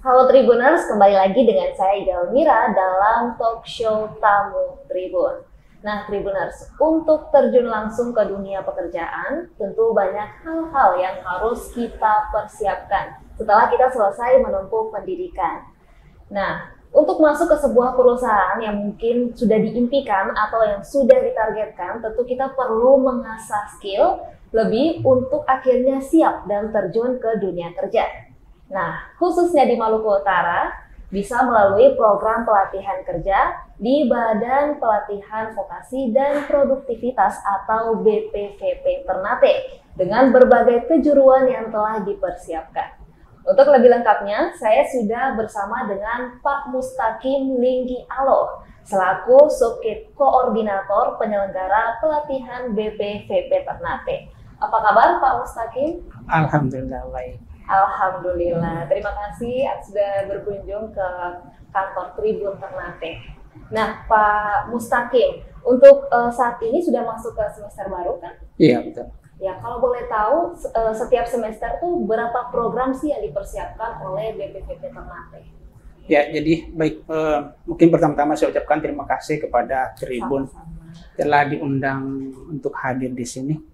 Halo Tribuners, kembali lagi dengan saya Galmira dalam talk show Tamu Tribun. Nah Tribuners, untuk terjun langsung ke dunia pekerjaan, tentu banyak hal-hal yang harus kita persiapkan setelah kita selesai menempuh pendidikan. Nah, untuk masuk ke sebuah perusahaan yang mungkin sudah diimpikan atau yang sudah ditargetkan, tentu kita perlu mengasah skill lebih untuk akhirnya siap dan terjun ke dunia kerja. Nah, khususnya di Maluku Utara, bisa melalui program pelatihan kerja di Badan Pelatihan Vokasi dan Produktivitas atau BPVP Ternate dengan berbagai kejuruan yang telah dipersiapkan. Untuk lebih lengkapnya, saya sudah bersama dengan Pak Mustaqim Linggi Aloh selaku Subkit Koordinator Penyelenggara Pelatihan BPVP Ternate. Apa kabar Pak Mustaqim? Alhamdulillah baik. Alhamdulillah, terima kasih sudah berkunjung ke kantor Tribun Ternate. Nah, Pak Mustaqim, untuk saat ini sudah masuk ke semester baru kan? Iya betul. Ya, kalau boleh tahu setiap semester tuh berapa program sih yang dipersiapkan oleh BPVP Ternate? Ya, jadi baik, mungkin pertama-tama saya ucapkan terima kasih kepada Tribun telah diundang untuk hadir di sini.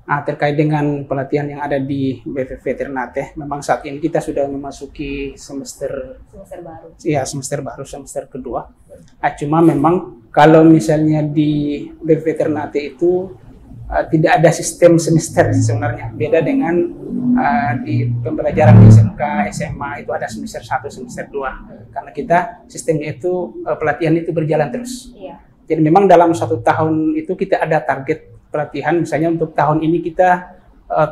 Nah, terkait dengan pelatihan yang ada di BPVP Ternate, memang saat ini kita sudah memasuki semester baru. Ya, semester baru, semester kedua. Nah, cuma memang kalau misalnya di BPVP Ternate itu tidak ada sistem semester sebenarnya. Beda dengan di pembelajaran di SMK, SMA itu ada semester 1, semester 2. Karena kita sistemnya itu pelatihan itu berjalan terus. Iya. Jadi memang dalam 1 tahun itu kita ada target pelatihan, misalnya untuk tahun ini kita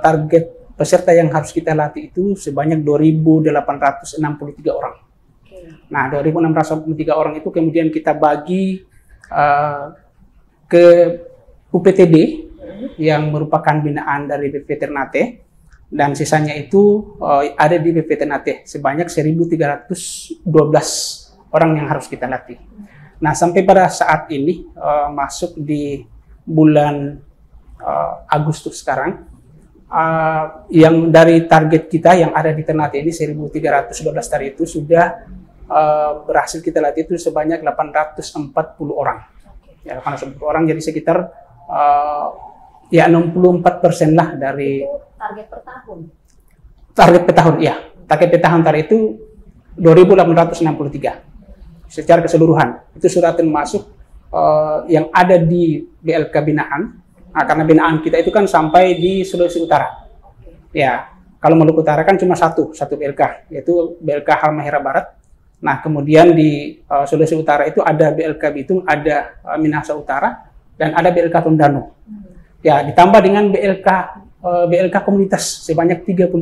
target peserta yang harus kita latih itu sebanyak 2.863 orang. Nah, 2.663 orang itu kemudian kita bagi ke UPTD yang merupakan binaan dari BPVP Ternate, dan sisanya itu ada di BPVP Ternate sebanyak 1.312 orang yang harus kita latih. Nah, sampai pada saat ini masuk di bulan Agustus sekarang, yang dari target kita yang ada di Ternate ini 1.312 tadi itu sudah berhasil kita latih itu sebanyak 840 orang. Ya, 840 orang, jadi sekitar ya 64% lah dari itu target per tahun. Target per tahun, ya. Target per tahun tadi itu 2.863 secara keseluruhan. Itu sudah termasuk yang ada di BLK binaan. Nah, karena binaan kita itu kan sampai di Sulawesi Utara. Ya, kalau Maluku Utara kan cuma satu BLK, yaitu BLK Halmahera Barat. Nah, kemudian di Sulawesi Utara itu ada BLK Bitung, ada Minahasa Utara, dan ada BLK Tondano. Ya, ditambah dengan BLK komunitas sebanyak 35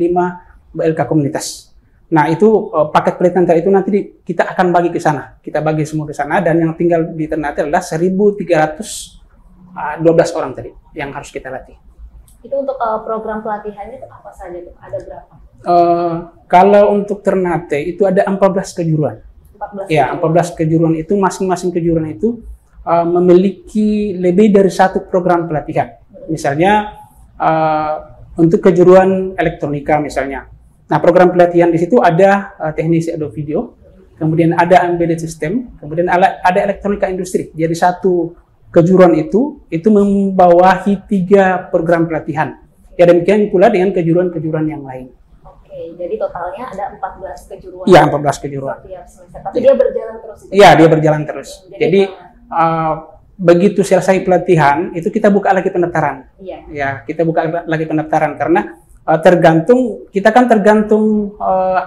BLK komunitas. Nah, itu paket pelatihan itu nanti kita akan bagi ke sana. Kita bagi semua ke sana, dan yang tinggal di Ternate adalah 1.312 orang tadi yang harus kita latih. Itu untuk program pelatihannya itu apa saja tuh? Ada berapa? Kalau untuk Ternate itu ada 14 kejuruan. 14 ya, 14 kejuruan itu masing-masing kejuruan itu memiliki lebih dari satu program pelatihan. Misalnya untuk kejuruan elektronika misalnya. Nah, program pelatihan di situ ada teknisi audio video, kemudian ada embedded system, kemudian ada elektronika industri. Jadi satu kejuruan itu membawahi 3 program pelatihan. Ya, demikian pula dengan kejuruan-kejuruan yang lain. Oke, jadi totalnya ada 14 kejuruan. Iya, 14 kejuruan. Tapi dia berjalan terus. Iya, dia berjalan terus. Jadi begitu selesai pelatihan, itu kita buka lagi pendaftaran. Iya. Ya, kita buka lagi pendaftaran karena tergantung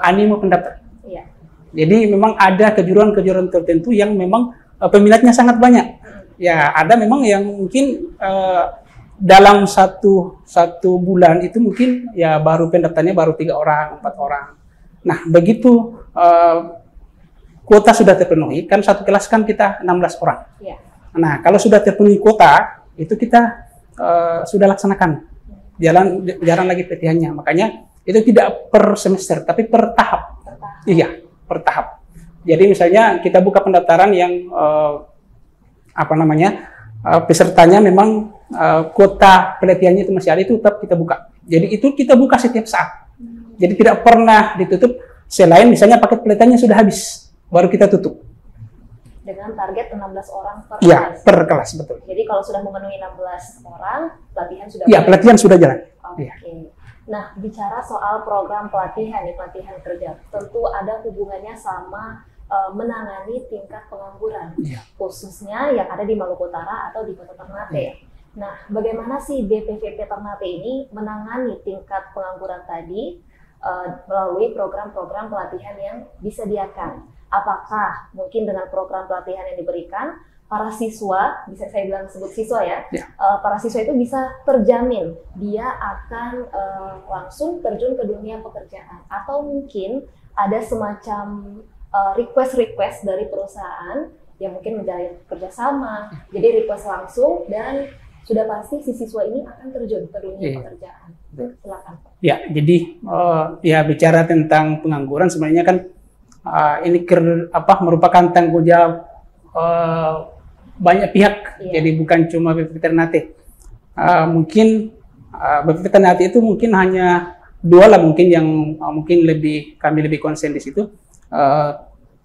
animo pendaftar. Iya. Jadi memang ada kejuruan-kejuruan tertentu yang memang peminatnya sangat banyak. Ya, ada memang yang mungkin dalam satu bulan itu mungkin ya baru pendaftarnya baru 3 orang, 4 orang. Nah, begitu kuota sudah terpenuhi, kan satu kelas kan kita 16 orang. Iya. Nah, kalau sudah terpenuhi kuota, itu kita sudah laksanakan. Jalan lagi pelatihannya. Makanya itu tidak per semester, tapi per tahap. Iya, per tahap. Jadi misalnya kita buka pendaftaran yang pesertanya memang kuota pelatihannya itu masih ada, itu tetap kita buka. Jadi itu kita buka setiap saat. Jadi tidak pernah ditutup selain misalnya paket pelatihannya sudah habis, baru kita tutup. Dengan target 16 orang per Ya, kelas. per kelas, betul. Jadi kalau sudah memenuhi 16 orang, pelatihan sudah Ya, pelatihan sudah jalan. Oke. Ya. Nah, bicara soal program pelatihan nih, pelatihan kerja, tentu ada hubungannya sama menangani tingkat pengangguran, Ya. khususnya yang ada di Maluku Utara atau di Kota Ternate. Ya. Nah, bagaimana sih BPVP Ternate ini menangani tingkat pengangguran tadi melalui program-program pelatihan yang disediakan? Apakah mungkin dengan program pelatihan yang diberikan, para siswa, bisa saya bilang sebut siswa ya, para siswa itu bisa terjamin dia akan langsung terjun ke dunia pekerjaan, atau mungkin ada semacam request dari perusahaan yang mungkin menjalin kerjasama, jadi request langsung dan sudah pasti si siswa ini akan terjun ke dunia pekerjaan. Silakan. Ya, jadi ya bicara tentang pengangguran sebenarnya kan ini merupakan tanggung jawab banyak pihak, jadi bukan cuma BPP Ternate. Mungkin BPP Ternate itu mungkin hanya dua lah mungkin yang mungkin kami lebih konsen di situ.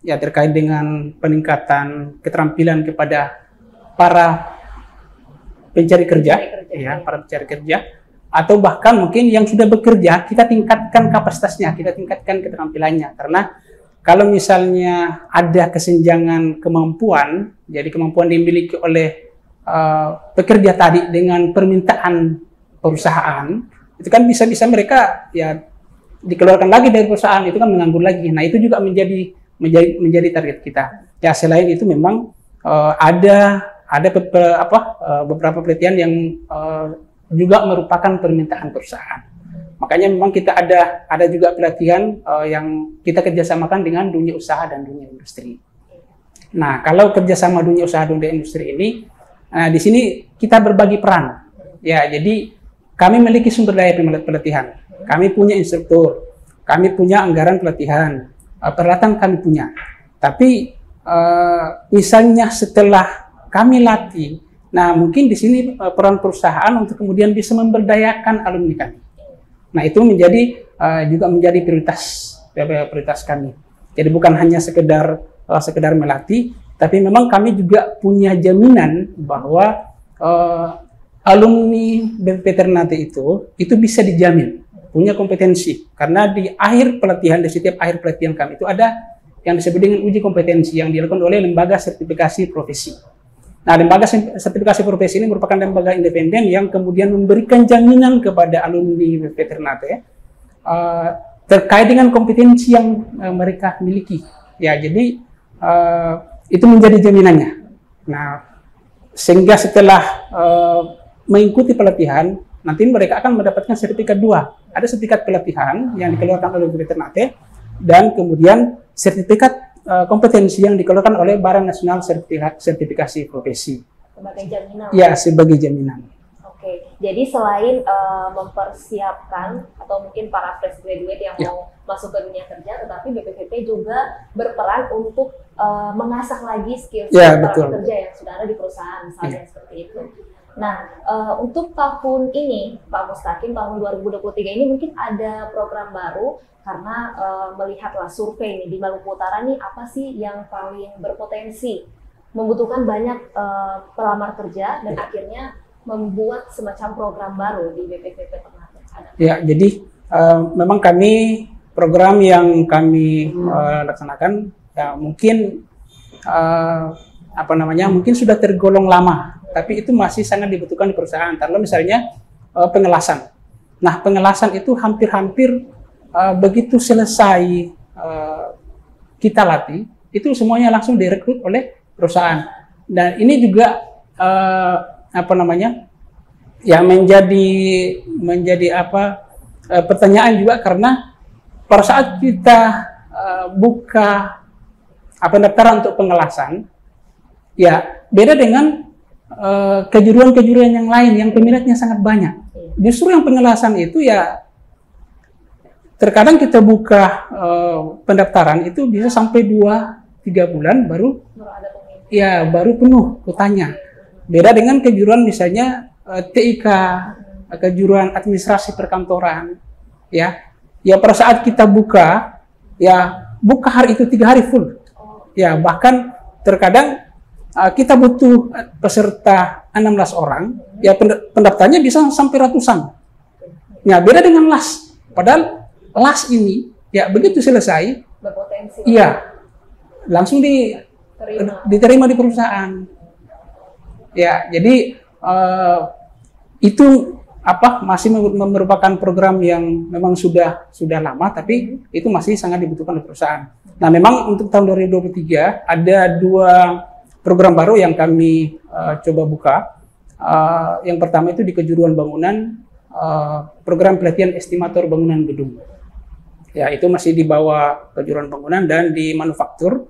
Ya terkait dengan peningkatan keterampilan kepada para pencari kerja, para pencari kerja, atau bahkan mungkin yang sudah bekerja kita tingkatkan kapasitasnya, kita tingkatkan keterampilannya. Karena kalau misalnya ada kesenjangan kemampuan, jadi kemampuan dimiliki oleh pekerja tadi dengan permintaan perusahaan, itu kan bisa-bisa mereka ya dikeluarkan lagi dari perusahaan, itu kan menganggur lagi. Nah itu juga menjadi target kita. Ya selain itu memang ada beberapa pelatihan yang juga merupakan permintaan perusahaan. Makanya memang kita ada juga pelatihan yang kita kerjasamakan dengan dunia usaha dan dunia industri. Nah kalau kerjasama dunia usaha dan dunia industri ini, di sini kita berbagi peran. Ya jadi kami memiliki sumber daya pelatihan. Kami punya instruktur, kami punya anggaran pelatihan, peralatan kami punya. Tapi misalnya setelah kami latih, nah mungkin di sini peran perusahaan untuk kemudian bisa memberdayakan alumni kami. Nah itu juga menjadi prioritas kami. Jadi bukan hanya sekedar melatih, tapi memang kami juga punya jaminan bahwa alumni BPP Ternate itu bisa dijamin punya kompetensi, karena di akhir pelatihan, di setiap akhir pelatihan kami itu ada yang disebut dengan uji kompetensi yang dilakukan oleh lembaga sertifikasi profesi. Nah, lembaga sertifikasi profesi ini merupakan lembaga independen yang kemudian memberikan jaminan kepada alumni BPP Ternate terkait dengan kompetensi yang mereka miliki. Ya, jadi itu menjadi jaminannya. Nah, sehingga setelah mengikuti pelatihan, nanti mereka akan mendapatkan sertifikat 2. Ada sertifikat pelatihan yang dikeluarkan oleh BPP Ternate dan kemudian sertifikat kompetensi yang dikeluarkan oleh Badan Nasional Sertifikasi Profesi. Sebagai jaminan. Ya, sebagai jaminan. Oke, jadi selain mempersiapkan atau mungkin para fresh graduate yang mau masuk ke dunia kerja, tetapi BPVP juga berperan untuk mengasah lagi skill para pekerja yang sudah ada di perusahaan, misalnya seperti itu. Nah, untuk tahun ini, Pak Mustaqim, tahun 2023 ini mungkin ada program baru karena melihatlah survei ini di Maluku Utara nih, apa sih yang paling berpotensi membutuhkan banyak pelamar kerja dan akhirnya membuat semacam program baru di BPVP Ternate. Ya, jadi memang program yang kami laksanakan ya mungkin mungkin sudah tergolong lama, tapi itu masih sangat dibutuhkan di perusahaan. Karena misalnya pengelasan. Nah, pengelasan itu hampir-hampir begitu selesai kita latih, itu semuanya langsung direkrut oleh perusahaan. Dan ini juga ya menjadi pertanyaan juga, karena pada saat kita buka pendaftaran untuk pengelasan, ya beda dengan kejuruan-kejuruan yang lain yang peminatnya sangat banyak. Justru yang pengelasan itu ya terkadang kita buka pendaftaran itu bisa sampai 2-3 bulan baru penuh kotanya. Beda dengan kejuruan misalnya TIK, kejuruan administrasi perkantoran, ya pada saat kita buka ya buka hari itu 3 hari full. Ya bahkan terkadang kita butuh peserta 16 orang, ya pendaftarnya bisa sampai ratusan. Ya beda dengan LAS. Padahal LAS ini ya begitu selesai, berpotensi. Iya, langsung diterima di perusahaan. Ya, jadi itu masih merupakan program yang memang sudah lama, tapi itu masih sangat dibutuhkan oleh perusahaan. Nah, memang untuk tahun 2023 ada 2 program baru yang kami coba buka. Yang pertama itu di kejuruan bangunan, program pelatihan estimator bangunan gedung. Ya, itu masih di bawah kejuruan bangunan, dan di manufaktur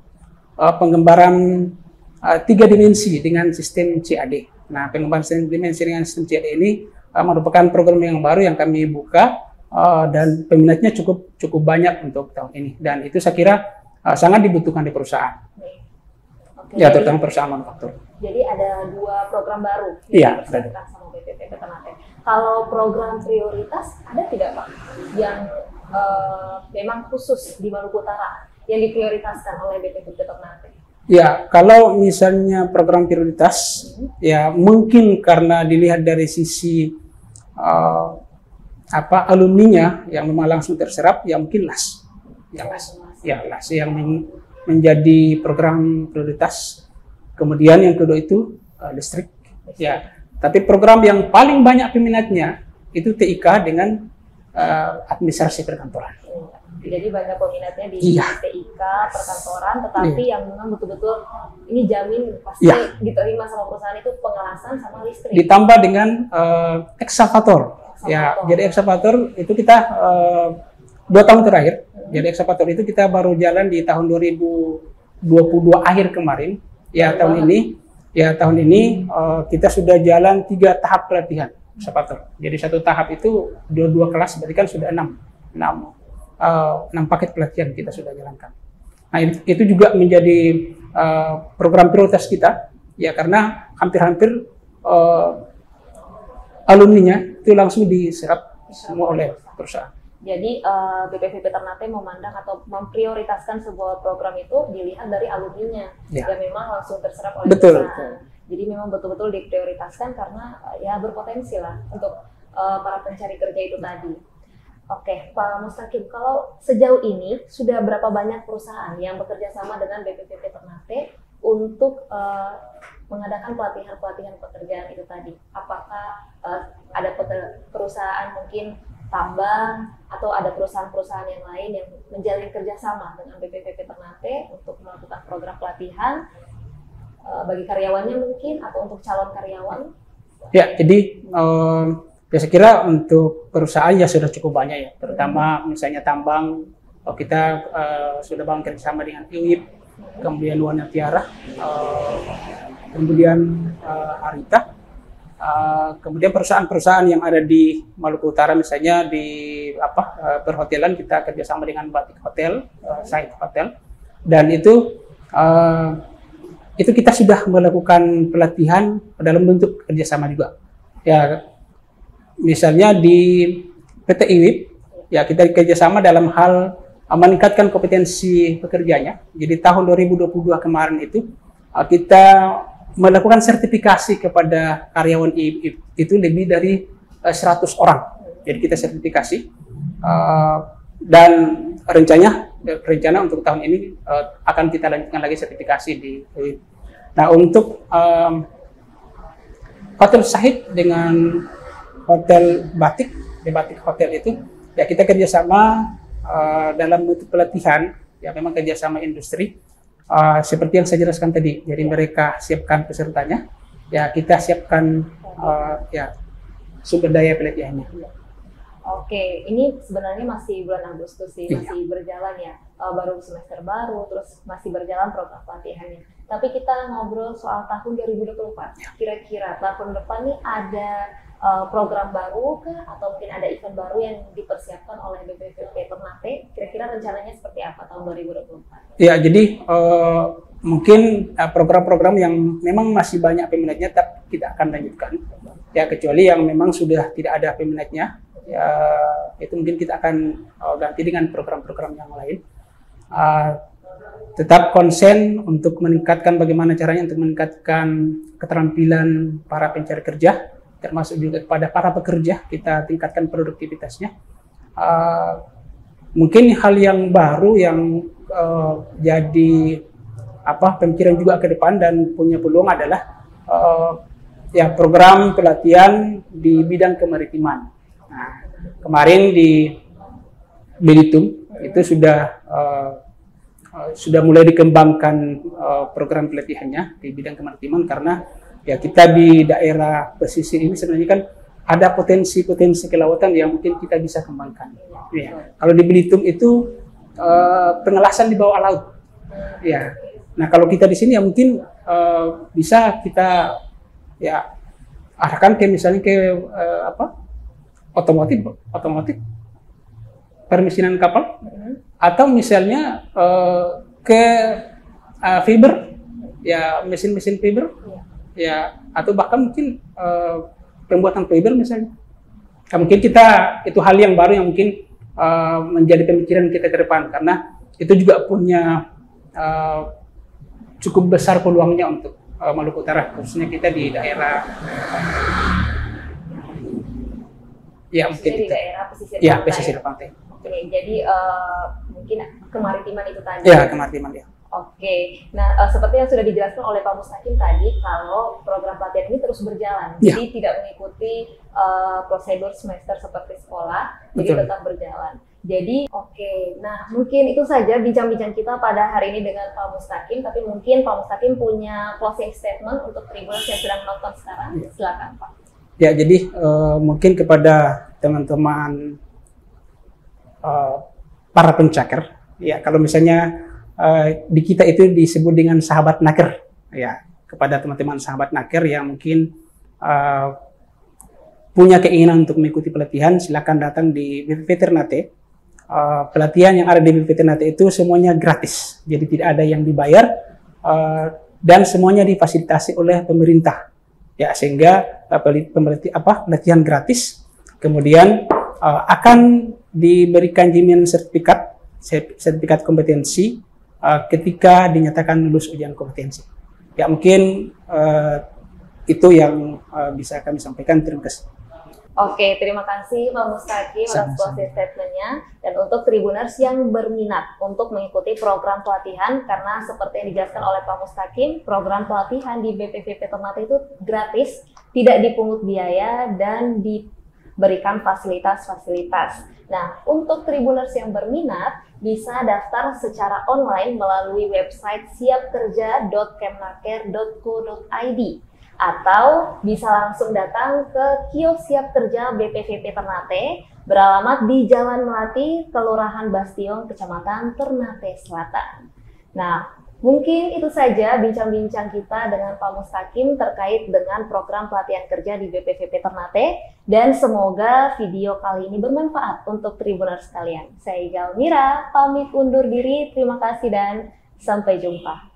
penggambaran 3 dimensi dengan sistem CAD. Nah, pengembangan dimensi dengan sistem CAD ini merupakan program yang baru yang kami buka, dan peminatnya cukup banyak untuk tahun ini, dan itu saya kira sangat dibutuhkan di perusahaan. Oke, Ya, terutama perusahaan manufaktur. Jadi ada 2 program baru Iya, yang dipersiapkan sama BPPT Ternate. Kalau program prioritas ada tidak Pak yang memang khusus di Maluku Utara yang diprioritaskan oleh BPPT Ternate? Ya, kalau misalnya program prioritas, ya mungkin karena dilihat dari sisi alumninya yang memang langsung terserap, ya mungkin LAS. Ya LAS yang menjadi program prioritas. Kemudian yang kedua itu listrik. Ya, tapi program yang paling banyak peminatnya itu TIK dengan administrasi perkantoran. Jadi banyak peminatnya di Iya. TIK, perkantoran, tetapi yang memang betul-betul ini jamin pasti diterima sama perusahaan itu pengelasan sama listrik. Ditambah dengan eksavator. Ya, jadi eksavator itu kita 2 tahun terakhir. Jadi eksavator itu kita baru jalan di tahun 2022 akhir kemarin. Ya, tahun ini kita sudah jalan 3 tahap pelatihan eksavator. Jadi 1 tahap itu 2 kelas, berarti kan sudah 6 paket pelatihan kita sudah jalankan. Nah, itu juga menjadi program prioritas kita, ya karena hampir-hampir alumninya itu langsung diserap semua oleh perusahaan. Jadi BPPT Ternate memandang atau memprioritaskan sebuah program itu dilihat dari alumninya yang memang langsung terserap oleh perusahaan. Jadi memang betul-betul diprioritaskan karena ya berpotensi lah untuk para pencari kerja itu tadi. Oke, Pak Mustaqim, kalau sejauh ini sudah berapa banyak perusahaan yang bekerja sama dengan BPPT Ternate untuk mengadakan pelatihan-pelatihan pekerjaan itu tadi? Apakah ada perusahaan mungkin tambang atau ada perusahaan-perusahaan yang lain yang menjalin kerjasama dengan BPPT Ternate untuk melakukan program pelatihan bagi karyawannya mungkin atau untuk calon karyawan? Ya, jadi saya kira untuk perusahaan ya sudah cukup banyak ya, terutama misalnya tambang, kita sudah bangun kerjasama dengan IWIP, kemudian Luana Tiara, kemudian Arita, kemudian perusahaan-perusahaan yang ada di Maluku Utara, misalnya di perhotelan kita kerjasama dengan Batik Hotel, Site Hotel, dan itu kita sudah melakukan pelatihan dalam bentuk kerjasama juga. Ya, misalnya di PT IWIP, ya kita kerjasama dalam hal meningkatkan kompetensi pekerjanya. Jadi tahun 2022 kemarin itu kita melakukan sertifikasi kepada karyawan IWIP itu lebih dari 100 orang. Jadi kita sertifikasi dan rencana untuk tahun ini akan kita lanjutkan lagi sertifikasi di IWIP. Nah, untuk Hotel Sahid dengan Hotel Batik, di Batik Hotel itu, ya kita kerjasama dalam bentuk pelatihan, ya memang kerjasama industri, seperti yang saya jelaskan tadi. Jadi mereka siapkan pesertanya, ya kita siapkan ya sumber daya pelatihannya. Oke, ini sebenarnya masih bulan Agustus sih, masih berjalan ya, baru semester baru, terus masih berjalan program pelatihannya. Tapi kita ngobrol soal tahun 2024, kira-kira tahun depan nih ada program baru kah atau mungkin ada event baru yang dipersiapkan oleh BPPT Ternate? Kira-kira rencananya seperti apa tahun 2024? Ya, jadi mungkin program-program yang memang masih banyak peminatnya tetap kita akan lanjutkan. Ya, kecuali yang memang sudah tidak ada peminatnya, ya itu mungkin kita akan ganti dengan program-program yang lain. tetap konsen untuk meningkatkan bagaimana caranya untuk meningkatkan keterampilan para pencari kerja, termasuk juga kepada para pekerja, kita tingkatkan produktivitasnya. Mungkin hal yang baru yang jadi pemikiran juga ke depan dan punya peluang adalah ya program pelatihan di bidang kemaritiman. Nah, kemarin di Belitung itu sudah mulai dikembangkan program pelatihannya di bidang kemaritiman, karena ya kita di daerah pesisir ini sebenarnya kan ada potensi-potensi kelautan yang mungkin kita bisa kembangkan. Ya. Kalau di Belitung itu pengelasan di bawah laut. Ya. Nah, kalau kita di sini ya mungkin bisa kita ya arahkan ke misalnya ke otomotif permesinan kapal, atau misalnya ke fiber, ya mesin-mesin fiber, ya atau bahkan mungkin pembuatan fiber misalnya. Nah, mungkin itu hal yang baru yang mungkin menjadi pemikiran kita ke depan, karena itu juga punya cukup besar peluangnya untuk Maluku Utara, khususnya kita di daerah ya mungkin di daerah pesisir ya pantai. pesisir pantai. Oke, jadi mungkin kemaritiman itu tadi. Ya, kemaritiman ya. Oke, nah seperti yang sudah dijelaskan oleh Pak Mustaqim tadi, kalau program pelatihan ini terus berjalan, ya. Jadi tidak mengikuti prosedur semester seperti sekolah, Betul. Jadi tetap berjalan. Jadi oke, nah mungkin itu saja bincang-bincang kita pada hari ini dengan Pak Mustaqim, tapi mungkin Pak Mustaqim punya closing statement untuk Tribuners yang sedang menonton sekarang. Ya. Silakan Pak. Ya, jadi mungkin kepada teman-teman para pencaker, ya kalau misalnya di kita itu disebut dengan sahabat naker, ya kepada teman-teman sahabat naker yang mungkin punya keinginan untuk mengikuti pelatihan, silakan datang di BPP Ternate. Pelatihan yang ada di BPP Ternate itu semuanya gratis, jadi tidak ada yang dibayar dan semuanya difasilitasi oleh pemerintah, ya sehingga pelatihan gratis, kemudian akan diberikan jaminan sertifikat kompetensi ketika dinyatakan lulus ujian kompetensi. Ya mungkin itu yang bisa kami sampaikan. Terima kasih. Oke, terima kasih Pak Mustaqim atas closing statement-nya. Dan untuk Tribuners yang berminat untuk mengikuti program pelatihan, karena seperti yang dijelaskan oleh Pak Mustaqim, program pelatihan di BPVP Ternate itu gratis, tidak dipungut biaya, dan diberikan fasilitas-fasilitas. Nah, untuk Tribuners yang berminat, bisa daftar secara online melalui website siapkerja.kemnaker.co.id, atau bisa langsung datang ke kios Siap Kerja BPVP Ternate beralamat di Jalan Melati, Kelurahan Bastion, Kecamatan Ternate Selatan. Nah, mungkin itu saja bincang-bincang kita dengan Pak Mustaqim terkait dengan program pelatihan kerja di BPVP Ternate, dan semoga video kali ini bermanfaat untuk Tribuners sekalian. Saya Igal Mira, pamit undur diri, terima kasih dan sampai jumpa.